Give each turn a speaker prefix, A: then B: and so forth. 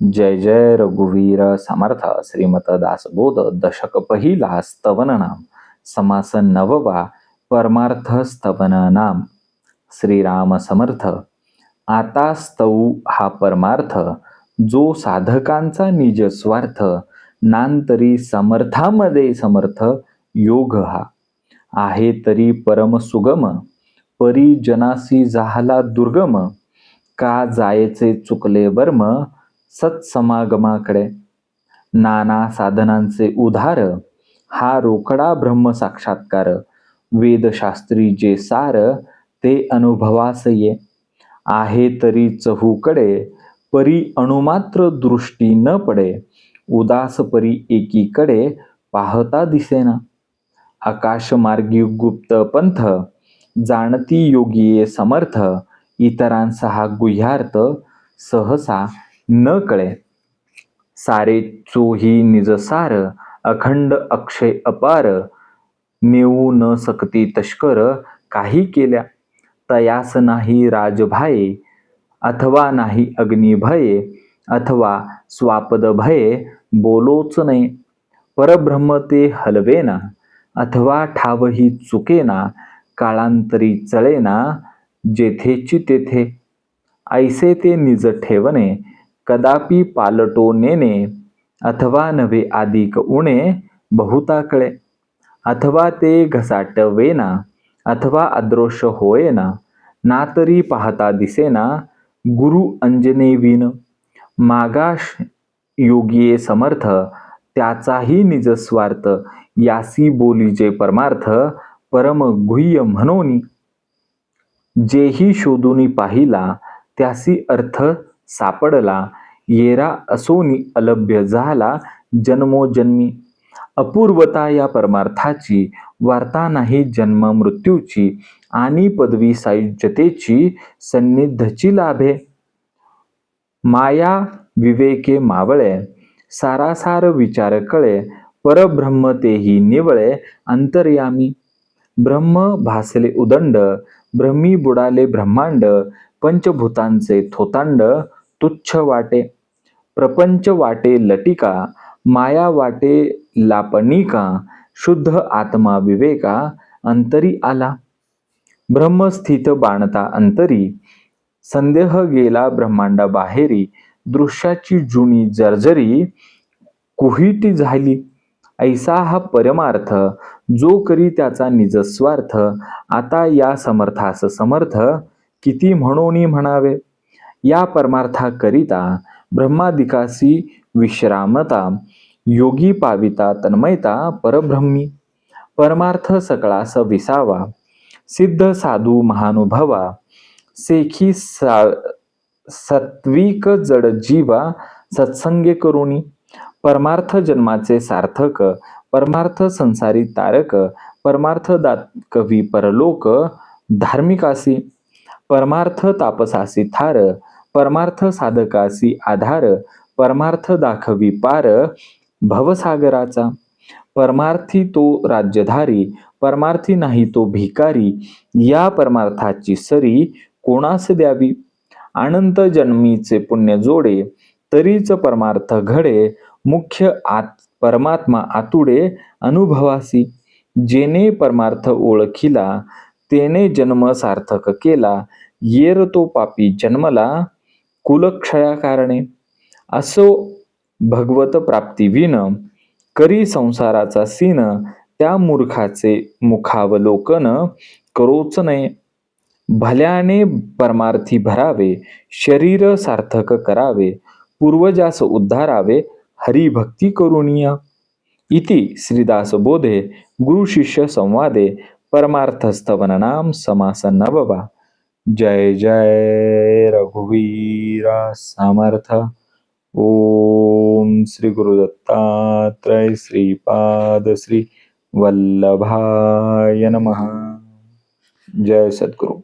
A: जय जय रघुवीर समर्थ श्रीमत दासबोध दशक पहिला स्तवन नाम समास नववा परमार्थ स्तवन नाम. श्रीराम समर्थ. आता स्तऊ हा परमार्थ जो साधकांचा निज स्वार्थ नांतरी समर्थामध्ये समर्थ योग हा आहे तरी परम सुगम परी जनासी झाला दुर्गम का जायचे चुकले वर्म सत्समागमाकडे नाना साधनांचे उधार हा रोकडा ब्रह्म साक्षात्कार वेदशास्त्री जे सार ते अनुभवास ये आहे तरी चहूकडे परी अणुमात्र दृष्टी न पडे उदास परी एकीकडे पाहता दिसेना आकाशमार्गी गुप्त पंथ जाणती योगी समर्थ इतरांचा हा गुह्यार्थ सहसा न कळे सारे चोही निजसार अखंड अक्षय अपार नेऊ न सकती तस्कर काही केल्या तयास नाही राजभाये अथवा नाही अग्निभये अथवा स्वापद भये बोलोच नये परब्रह्म ते हलवेना अथवा ठावही चुकेना काळांतरी चळेना जेथेची तेथे ऐसे ते निज ठेवणे कदापि पालटो नेने अथवा नव्हे अधिक उणे बहुताकळे अथवा ते घसाटवेना अथवा अदृश्य होयेना ना तरी पाहता दिसेना गुरु अंजने विन मागाश योगिये समर्थ त्याचाही निजस्वार्थ यासी बोलीजे परमार्थ परम गुह्य म्हणून जेही शोधून पाहिला त्यासी अर्थ सापडला येरा असोनी अलभ्य झाला जन्मोजन्मी अपूर्वता या परमार्थाची वार्ता नाही जन्म मृत्यूची आणि पदवी सायुज्यतेची सन्निधची लाभे माया विवेके मावळे सारासार विचार कळे परब्रह्म तेही निवळे अंतर्यामी ब्रह्म भासले उदंड ब्रह्मी बुडाले ब्रह्मांड पंचभूतांचे थोतांड तुच्छ वाटे प्रपंच वाटे लटिका माया वाटे लापणिका शुद्ध आत्मा विवेका अंतरी आला ब्रह्मस्थित बाणता अंतरी संदेह गेला ब्रह्मांडा बाहेरी दृश्याची जुनी जर्जरी कुहिटी झाली ऐसा हा परमार्थ जो करी त्याचा निजस्वार्थ आता या समर्थास समर्थ किती म्हणून म्हणावे या परमार्थाकरिता ब्रह्मादिकासी विश्रामता योगी पाविता तन्मयता परब्रह्मी परमार्थ सकळास विसावा सिद्ध साधू महानुभवा सेखी सत्विक जड जीवा सत्संगे करुणी परमार्थ जन्माचे सार्थक परमार्थ संसारी तारक परमार्थ कवी परलोक धार्मिकासी परमार्थ तापसासी थार परमार्थ साधकासी आधार परमार्थ दाखवी पार भवसागराचा परमार्थी तो राज्यधारी परमार्थी नाही तो भिकारी या परमार्थाची सरी कोणास द्यावी अनंत जन्मीचे पुण्य जोडे तरीच परमार्थ घडे मुख्य परमात्मा आतुडे अनुभवासी जेने परमार्थ ओळखिला तेने जन्म सार्थक केला येर तो पापी जन्मला कुलक्षया कारणे असो भगवत प्राप्ती विन करी संसाराचा सीन त्या मूर्खाचे मुखावलोकन करोच नये भल्याने परमार्थी भरावे शरीर सार्थक करावे पूर्वजास उद्धारावे हरिभक्ती करुणीया इति श्रीदास बोधे गुरु शिष्य संवादे परमार्थस्तवन नाम समास नववा. जय जय रघुवीरा समर्थ. ओम श्री गुरुदत्तात्रय श्रीपाद श्री वल्लभाय नमः. जय सद्गुरु.